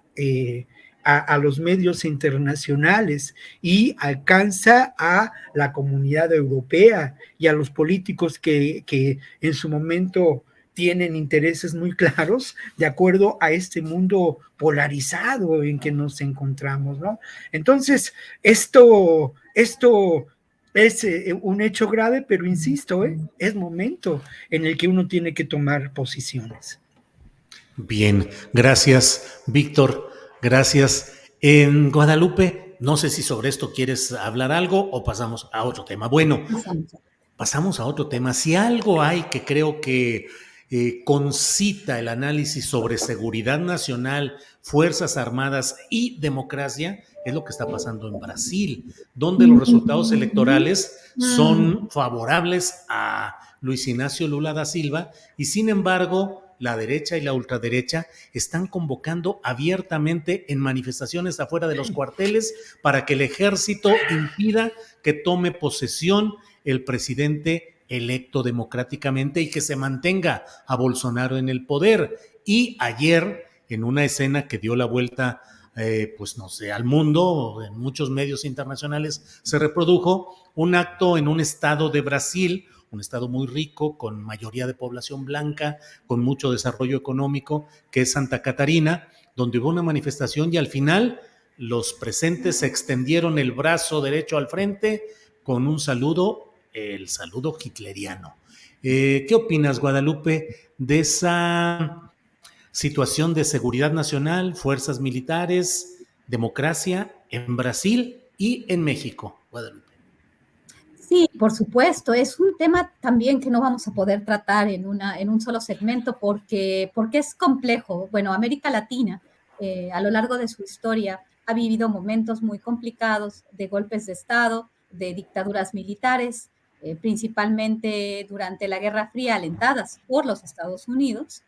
los medios internacionales y alcanza a la comunidad europea y a los políticos que en su momento tienen intereses muy claros de acuerdo a este mundo polarizado en que nos encontramos, ¿no? Entonces, esto es un hecho grave, pero insisto, es momento en el que uno tiene que tomar posiciones. Bien, gracias, Víctor. Gracias. En Guadalupe, no sé si sobre esto quieres hablar algo o pasamos a otro tema. Bueno, pasamos a otro tema. Si algo hay que creo que concita el análisis sobre seguridad nacional, Fuerzas Armadas y democracia, es lo que está pasando en Brasil, donde los resultados electorales son favorables a Luis Ignacio Lula da Silva, y sin embargo la derecha y la ultraderecha están convocando abiertamente en manifestaciones afuera de los cuarteles para que el ejército impida que tome posesión el presidente electo democráticamente y que se mantenga a Bolsonaro en el poder. Y ayer, en una escena que dio la vuelta, pues no sé, al mundo, en muchos medios internacionales se reprodujo un acto en un estado de Brasil, un estado muy rico, con mayoría de población blanca, con mucho desarrollo económico, que es Santa Catarina, donde hubo una manifestación y al final los presentes extendieron el brazo derecho al frente con un saludo, el saludo hitleriano. ¿Qué opinas, Guadalupe, de esa situación de seguridad nacional, fuerzas militares, democracia en Brasil y en México, Guadalupe? Sí, por supuesto, es un tema también que no vamos a poder tratar en un solo segmento porque es complejo. Bueno, América Latina a lo largo de su historia ha vivido momentos muy complicados de golpes de Estado, de dictaduras militares, principalmente durante la Guerra Fría, alentadas por los Estados Unidos,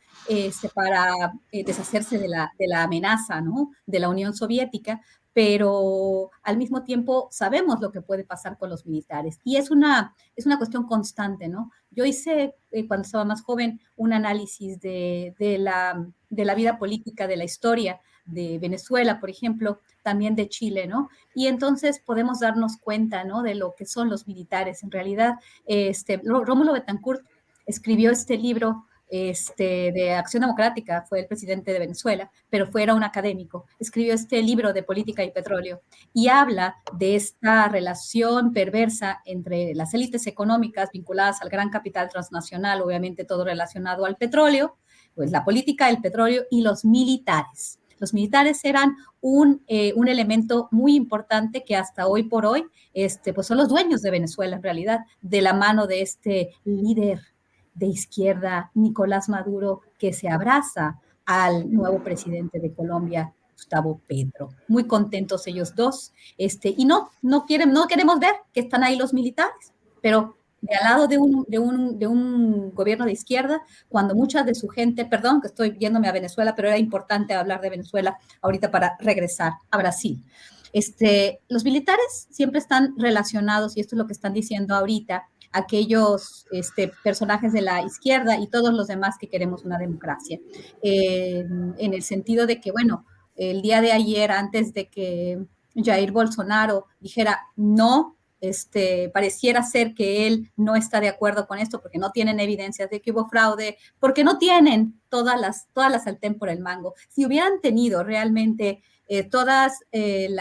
para deshacerse de la amenaza, ¿no?, de la Unión Soviética, pero al mismo tiempo sabemos lo que puede pasar con los militares. Y es una cuestión constante, ¿no? Yo hice, cuando estaba más joven, un análisis de la vida política, de la historia de Venezuela, por ejemplo, también de Chile, ¿no? Y entonces podemos darnos cuenta, ¿no?, de lo que son los militares. En realidad, Rómulo Betancourt escribió este libro de Acción Democrática, fue el presidente de Venezuela, pero era un académico. Escribió este libro de política y petróleo y habla de esta relación perversa entre las élites económicas vinculadas al gran capital transnacional, obviamente todo relacionado al petróleo, pues la política, el petróleo y los militares. Los militares eran un elemento muy importante que hasta hoy por hoy pues son los dueños de Venezuela en realidad, de la mano de este líder de izquierda, Nicolás Maduro, que se abraza al nuevo presidente de Colombia, Gustavo Petro. Muy contentos ellos dos. Y no queremos ver que están ahí los militares, pero de al lado de un gobierno de izquierda, cuando mucha de su gente, perdón que estoy yéndome a Venezuela, pero era importante hablar de Venezuela ahorita para regresar a Brasil. Los militares siempre están relacionados, y esto es lo que están diciendo ahorita, aquellos personajes de la izquierda y todos los demás que queremos una democracia. En el sentido de que, bueno, el día de ayer, antes de que Jair Bolsonaro dijera no, pareciera ser que él no está de acuerdo con esto porque no tienen evidencias de que hubo fraude, porque no tienen todas las sartén por el mango. Si hubieran tenido realmente el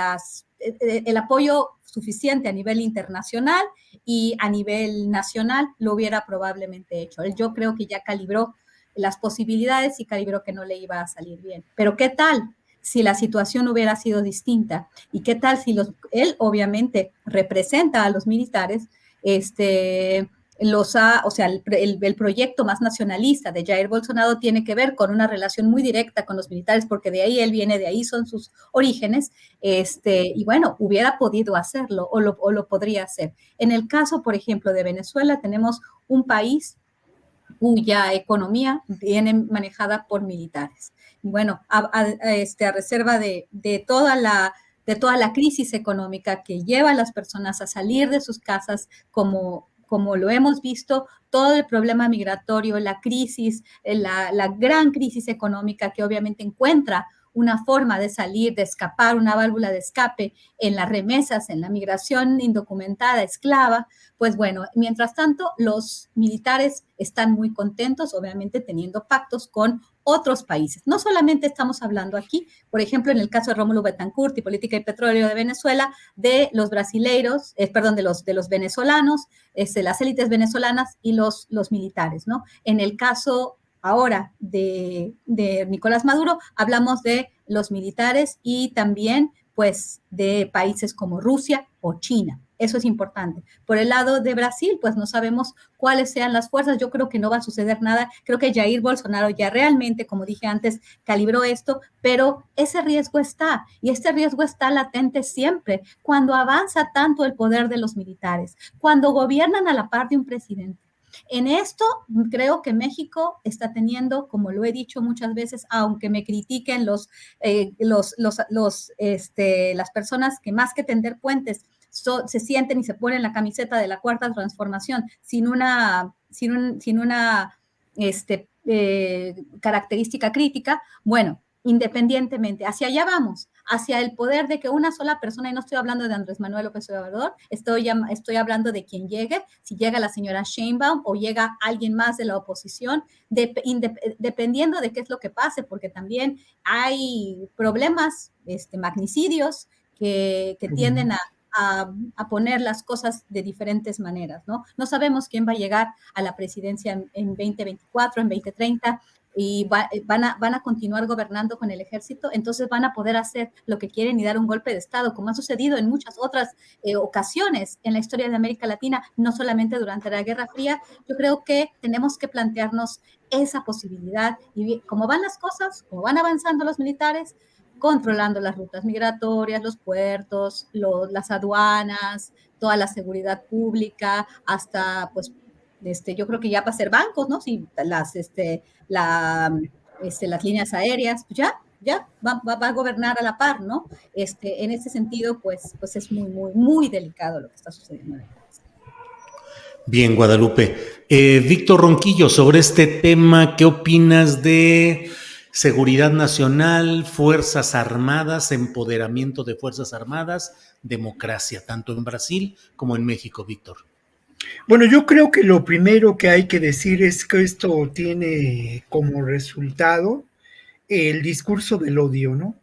apoyo suficiente a nivel internacional y a nivel nacional, lo hubiera probablemente hecho. Yo creo que ya calibró las posibilidades y calibró que no le iba a salir bien. Pero ¿qué tal si la situación hubiera sido distinta? ¿Y qué tal si él obviamente representa a los militares, el proyecto más nacionalista de Jair Bolsonaro tiene que ver con una relación muy directa con los militares, porque de ahí él viene, de ahí son sus orígenes, y bueno, hubiera podido hacerlo o lo podría hacer. En el caso, por ejemplo, de Venezuela, tenemos un país cuya economía viene manejada por militares. Y bueno, a reserva de toda la crisis económica que lleva a las personas a salir de sus casas, como lo hemos visto, todo el problema migratorio, la crisis, la gran crisis económica que obviamente encuentra una forma de salir, de escapar, una válvula de escape en las remesas, en la migración indocumentada, esclava. Pues bueno, mientras tanto, los militares están muy contentos, obviamente teniendo pactos con otros países. No solamente estamos hablando aquí, por ejemplo, en el caso de Rómulo Betancourt y Política y Petróleo de Venezuela, de los brasileiros, de los venezolanos, las élites venezolanas y los militares, ¿no? En el caso ahora de Nicolás Maduro, hablamos de los militares y también, pues, de países como Rusia o China. Eso es importante. Por el lado de Brasil, pues no sabemos cuáles sean las fuerzas. Yo creo que no va a suceder nada. Creo que Jair Bolsonaro ya realmente, como dije antes, calibró esto, pero ese riesgo está, y este riesgo está latente siempre cuando avanza tanto el poder de los militares, cuando gobiernan a la par de un presidente. En esto creo que México está teniendo, como lo he dicho muchas veces, aunque me critiquen las personas que más que tender puentes se sienten y se ponen la camiseta de la cuarta transformación sin una característica crítica, bueno, independientemente, hacia allá vamos, hacia el poder de que una sola persona, y no estoy hablando de Andrés Manuel López Obrador, estoy hablando de quien llegue, si llega la señora Sheinbaum o llega alguien más de la oposición, dependiendo de qué es lo que pase, porque también hay problemas, magnicidios, que tienden a poner las cosas de diferentes maneras, ¿no? No sabemos quién va a llegar a la presidencia en 2024, en 2030, y van a continuar gobernando con el ejército, entonces van a poder hacer lo que quieren y dar un golpe de Estado, como ha sucedido en muchas otras ocasiones en la historia de América Latina, no solamente durante la Guerra Fría. Yo creo que tenemos que plantearnos esa posibilidad, y cómo van las cosas, cómo van avanzando los militares, controlando las rutas migratorias, los puertos, las aduanas, toda la seguridad pública, hasta, pues, yo creo que ya va a ser bancos, ¿no? Sí, las líneas aéreas, pues ya va a gobernar a la par, ¿no? En ese sentido, pues es muy, muy, muy delicado lo que está sucediendo en el país. Bien, Guadalupe. Víctor Ronquillo, sobre este tema, ¿qué opinas de seguridad nacional, Fuerzas Armadas, empoderamiento de Fuerzas Armadas, democracia, tanto en Brasil como en México, Víctor? Bueno, yo creo que lo primero que hay que decir es que esto tiene como resultado el discurso del odio, ¿no?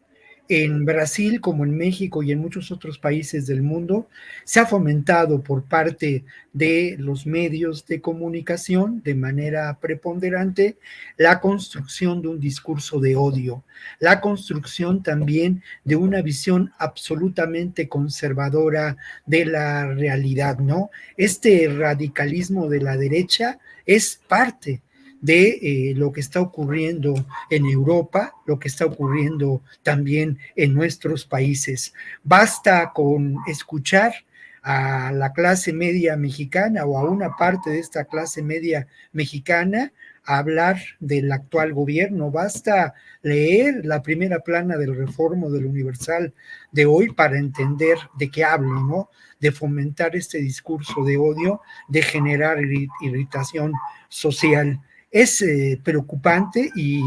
En Brasil, como en México y en muchos otros países del mundo, se ha fomentado por parte de los medios de comunicación de manera preponderante la construcción de un discurso de odio, la construcción también de una visión absolutamente conservadora de la realidad, ¿no? Este radicalismo de la derecha es parte de lo que está ocurriendo en Europa, lo que está ocurriendo también en nuestros países. Basta con escuchar a la clase media mexicana o a una parte de esta clase media mexicana hablar del actual gobierno. Basta leer la primera plana del Reforma del Universal de hoy para entender de qué hablo, ¿no? De fomentar este discurso de odio, de generar irritación social. Es preocupante y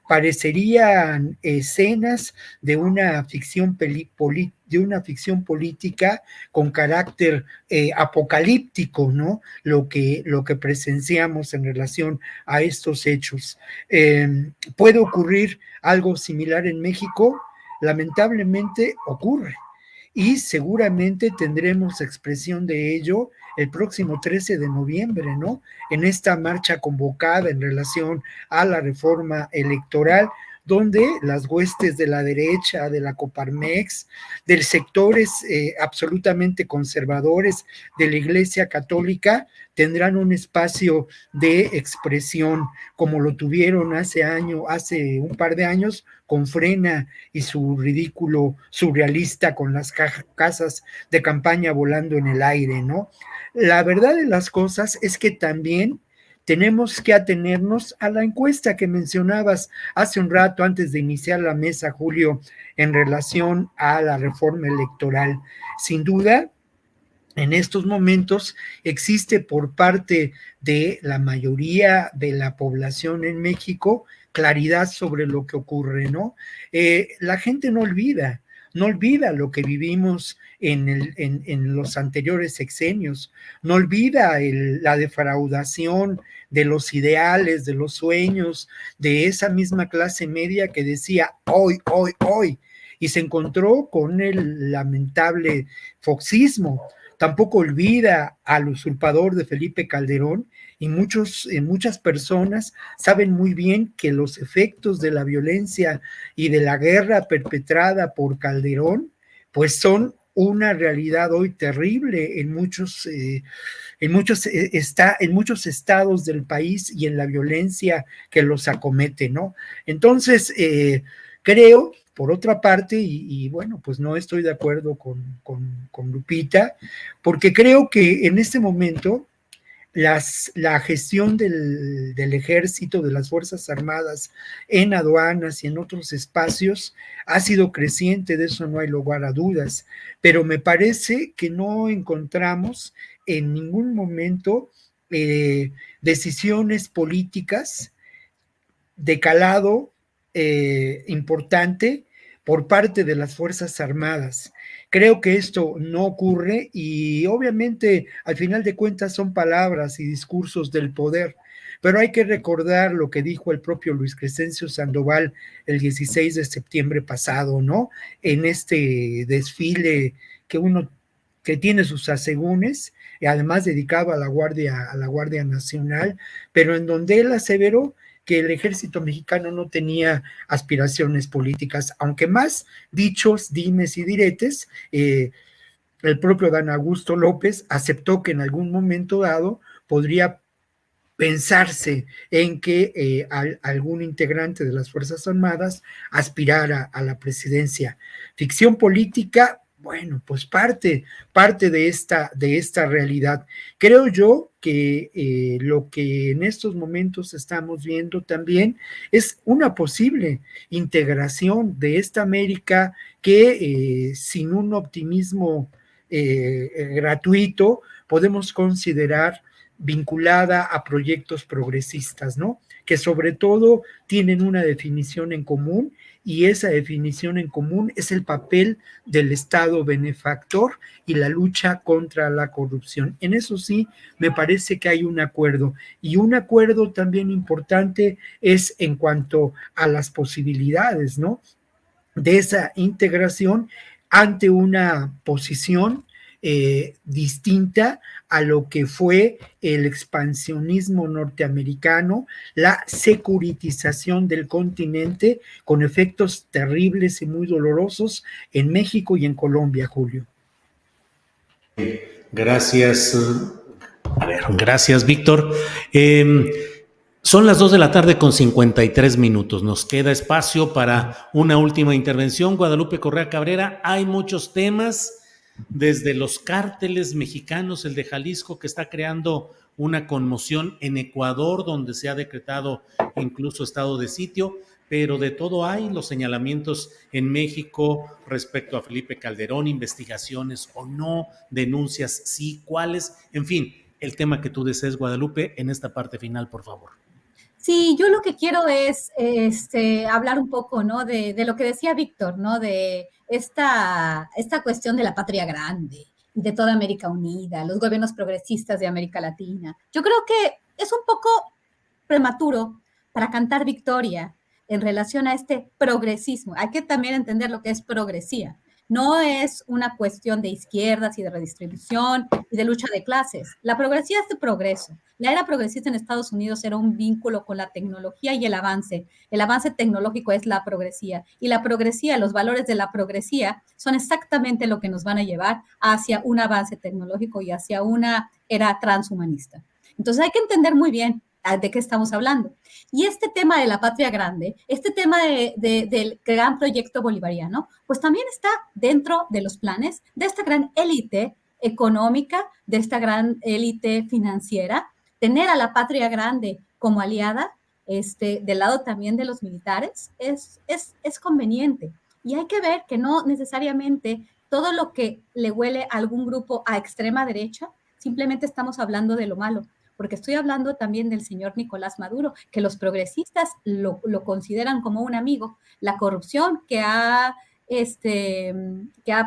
parecerían escenas de una ficción política con carácter apocalíptico, ¿no? Lo que presenciamos en relación a estos hechos. ¿Puede ocurrir algo similar en México? Lamentablemente ocurre. Y seguramente tendremos expresión de ello el próximo 13 de noviembre, ¿no? En esta marcha convocada en relación a la reforma electoral, donde las huestes de la derecha, de la Coparmex, de sectores absolutamente conservadores de la Iglesia Católica, tendrán un espacio de expresión como lo tuvieron hace un par de años, con Frena y su ridículo surrealista con las casas de campaña volando en el aire, ¿no? La verdad de las cosas es que también tenemos que atenernos a la encuesta que mencionabas hace un rato antes de iniciar la mesa, Julio, en relación a la reforma electoral. Sin duda, en estos momentos existe por parte de la mayoría de la población en México claridad sobre lo que ocurre, ¿no? La gente no olvida lo que vivimos en los anteriores sexenios, no olvida la defraudación de los ideales, de los sueños, de esa misma clase media que decía hoy, hoy, hoy, y se encontró con el lamentable foxismo. Tampoco olvida al usurpador de Felipe Calderón, y muchas personas saben muy bien que los efectos de la violencia y de la guerra perpetrada por Calderón, pues son una realidad hoy terrible en muchos estados del país y en la violencia que los acomete, ¿no? Entonces, creo, por otra parte, y bueno, pues no estoy de acuerdo con Lupita, porque creo que en este momento la gestión del ejército, de las Fuerzas Armadas en aduanas y en otros espacios ha sido creciente, de eso no hay lugar a dudas, pero me parece que no encontramos en ningún momento decisiones políticas de calado importante por parte de las Fuerzas Armadas. Creo que esto no ocurre y obviamente al final de cuentas son palabras y discursos del poder, pero hay que recordar lo que dijo el propio Luis Crescencio Sandoval el 16 de septiembre pasado, ¿no? En este desfile que tiene sus asegúnes, y además dedicado a la Guardia Nacional, pero en donde él aseveró que el ejército mexicano no tenía aspiraciones políticas, aunque más dichos, dimes y diretes, el propio Dan Augusto López aceptó que en algún momento dado podría pensarse en que algún integrante de las Fuerzas Armadas aspirara a la presidencia. Ficción política, bueno, pues parte de esta realidad. Creo yo que lo que en estos momentos estamos viendo también es una posible integración de esta América que sin un optimismo gratuito podemos considerar vinculada a proyectos progresistas, ¿no? Que sobre todo tienen una definición en común, y esa definición en común es el papel del Estado benefactor y la lucha contra la corrupción. En eso sí, me parece que hay un acuerdo, y un acuerdo también importante es en cuanto a las posibilidades, ¿no? De esa integración ante una posición distinta a lo que fue el expansionismo norteamericano, la securitización del continente, con efectos terribles y muy dolorosos en México y en Colombia, Julio. Gracias. Gracias, Víctor. Son las 2 de la tarde con 53 minutos. Nos queda espacio para una última intervención. Guadalupe Correa Cabrera, hay muchos temas, desde los cárteles mexicanos, el de Jalisco, que está creando una conmoción en Ecuador, donde se ha decretado incluso estado de sitio, pero de todo hay, los señalamientos en México respecto a Felipe Calderón, investigaciones o no, denuncias sí, cuáles, en fin, el tema que tú desees, Guadalupe, en esta parte final, por favor. Sí, yo lo que quiero es hablar un poco, ¿no? De lo que decía Víctor, ¿no? De esta cuestión de la patria grande y de toda América Unida, los gobiernos progresistas de América Latina. Yo creo que es un poco prematuro para cantar victoria en relación a este progresismo. Hay que también entender lo que es progresía. No es una cuestión de izquierdas y de redistribución y de lucha de clases. La progresía es de progreso. La era progresista en Estados Unidos era un vínculo con la tecnología y el avance. El avance tecnológico es la progresía. Y la progresía, los valores de la progresía son exactamente lo que nos van a llevar hacia un avance tecnológico y hacia una era transhumanista. Entonces hay que entender muy bien de qué estamos hablando. Y este tema de la patria grande, este tema del gran proyecto bolivariano, pues también está dentro de los planes de esta gran élite económica, de esta gran élite financiera. Tener a la patria grande como aliada, del lado también de los militares, es conveniente. Y hay que ver que no necesariamente todo lo que le huele a algún grupo a extrema derecha, simplemente estamos hablando de lo malo, porque estoy hablando también del señor Nicolás Maduro, que los progresistas lo consideran como un amigo. La corrupción que ha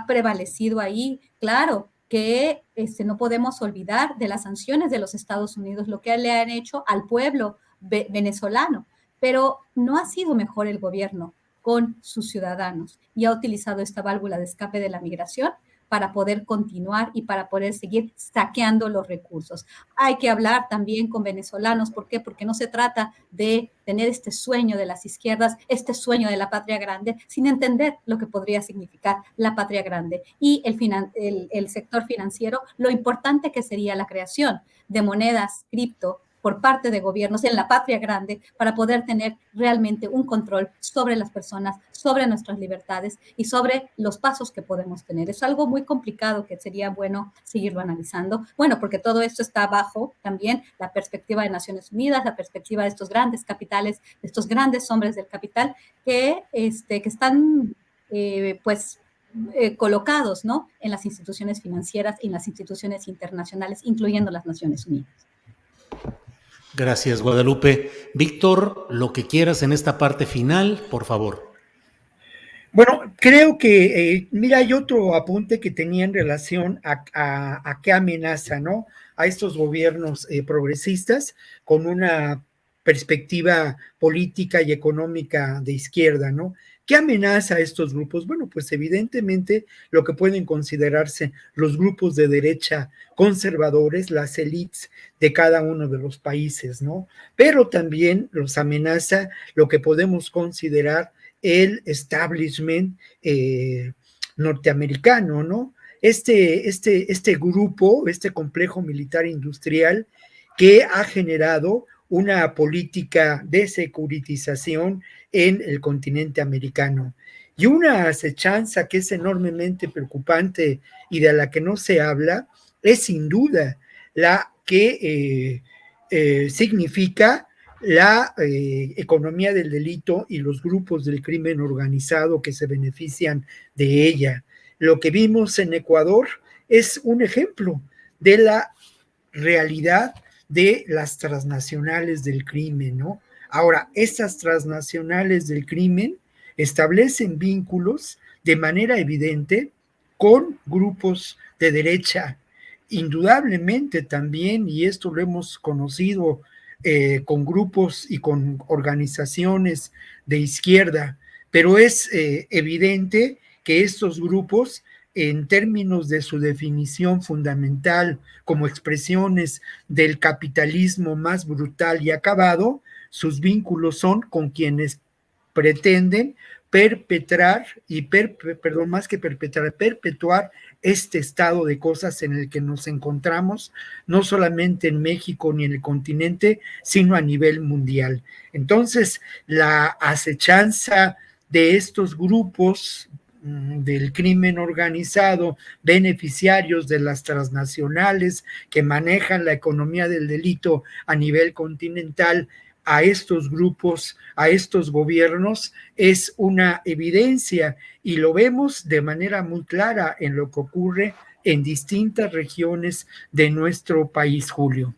prevalecido ahí, claro, que no podemos olvidar de las sanciones de los Estados Unidos, lo que le han hecho al pueblo venezolano, pero no ha sido mejor el gobierno con sus ciudadanos y ha utilizado esta válvula de escape de la migración para poder continuar y para poder seguir saqueando los recursos. Hay que hablar también con venezolanos. ¿Por qué? Porque no se trata de tener este sueño de las izquierdas, este sueño de la patria grande, sin entender lo que podría significar la patria grande y el sector financiero, lo importante que sería la creación de monedas cripto por parte de gobiernos en la patria grande para poder tener realmente un control sobre las personas, sobre nuestras libertades y sobre los pasos que podemos tener. Es algo muy complicado que sería bueno seguirlo analizando. Bueno, porque todo esto está bajo también la perspectiva de Naciones Unidas, la perspectiva de estos grandes capitales, de estos grandes hombres del capital que están colocados, ¿no?, en las instituciones financieras y en las instituciones internacionales, incluyendo las Naciones Unidas. Gracias, Guadalupe. Víctor, lo que quieras en esta parte final, por favor. Bueno, creo que, mira, hay otro apunte que tenía en relación a qué amenaza, ¿no? A estos gobiernos progresistas con una perspectiva política y económica de izquierda, ¿no? ¿Qué amenaza a estos grupos? Bueno, pues evidentemente lo que pueden considerarse los grupos de derecha conservadores, las élites de cada uno de los países, ¿no? Pero también los amenaza lo que podemos considerar el establishment norteamericano, ¿no? Este grupo, este complejo militar industrial que ha generado una política de securitización en el continente americano. Y una acechanza que es enormemente preocupante y de la que no se habla es sin duda la que significa la economía del delito y los grupos del crimen organizado que se benefician de ella. Lo que vimos en Ecuador es un ejemplo de la realidad de las transnacionales del crimen, ¿no? Ahora, estas transnacionales del crimen establecen vínculos de manera evidente con grupos de derecha, indudablemente también, y esto lo hemos conocido con grupos y con organizaciones de izquierda, pero es evidente que estos grupos, en términos de su definición fundamental como expresiones del capitalismo más brutal y acabado, sus vínculos son con quienes pretenden perpetrar perdón, más que perpetrar, perpetuar este estado de cosas en el que nos encontramos, no solamente en México ni en el continente, sino a nivel mundial. Entonces, la acechanza de estos grupos del crimen organizado, beneficiarios de las transnacionales que manejan la economía del delito a nivel continental, a estos grupos, a estos gobiernos, es una evidencia y lo vemos de manera muy clara en lo que ocurre en distintas regiones de nuestro país, Julio.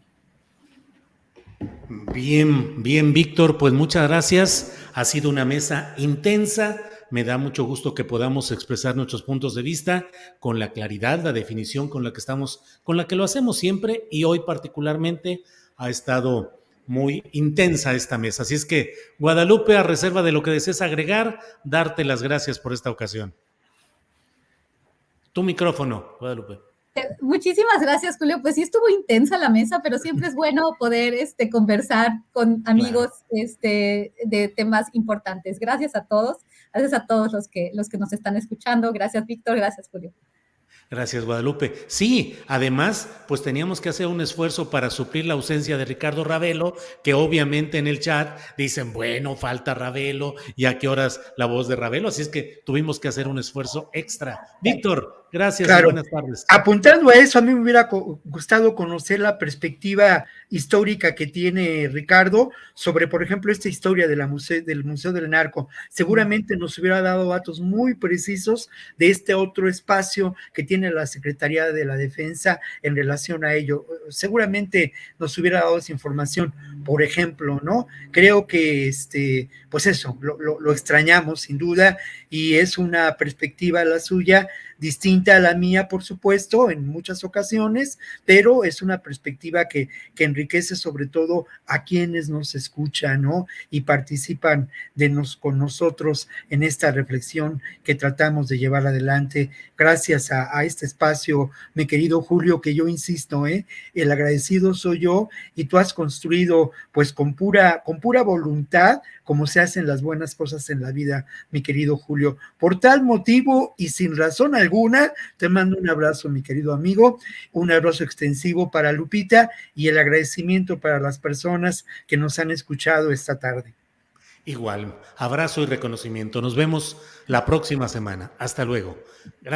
Bien, bien, Víctor, pues muchas gracias. Ha sido una mesa intensa. Me da mucho gusto que podamos expresar nuestros puntos de vista con la claridad, la definición con la que estamos, con la que lo hacemos siempre, y hoy particularmente ha estado muy intensa esta mesa. Así es que, Guadalupe, a reserva de lo que desees agregar, darte las gracias por esta ocasión. Tu micrófono, Guadalupe. Muchísimas gracias, Julio. Pues sí estuvo intensa la mesa, pero siempre es bueno poder conversar con amigos de temas importantes. Gracias a todos los que nos están escuchando. Gracias, Víctor. Gracias, Julio. Gracias, Guadalupe. Sí, además, pues teníamos que hacer un esfuerzo para suplir la ausencia de Ricardo Ravelo, que obviamente en el chat dicen, bueno, falta Ravelo, y a qué horas la voz de Ravelo, así es que tuvimos que hacer un esfuerzo extra. Víctor, gracias Claro. y buenas tardes. Apuntando a eso, a mí me hubiera gustado conocer la perspectiva histórica que tiene Ricardo sobre, por ejemplo, esta historia de del Museo del Narco. Seguramente nos hubiera dado datos muy precisos de este otro espacio que tiene la Secretaría de la Defensa en relación a ello. Seguramente nos hubiera dado esa información, por ejemplo, ¿no? Creo que, pues eso, lo extrañamos sin duda y es una perspectiva la suya distinta a la mía, por supuesto, en muchas ocasiones, pero es una perspectiva que enriquece sobre todo a quienes nos escuchan, ¿no? Y participan con nosotros en esta reflexión que tratamos de llevar adelante gracias a este espacio, mi querido Julio, que yo insisto, el agradecido soy yo y tú has construido pues con pura voluntad, como se hacen las buenas cosas en la vida, mi querido Julio. Por tal motivo y sin razón alguna, te mando un abrazo, mi querido amigo, un abrazo extensivo para Lupita y el agradecimiento para las personas que nos han escuchado esta tarde. Igual, abrazo y reconocimiento. Nos vemos la próxima semana. Hasta luego. Gracias.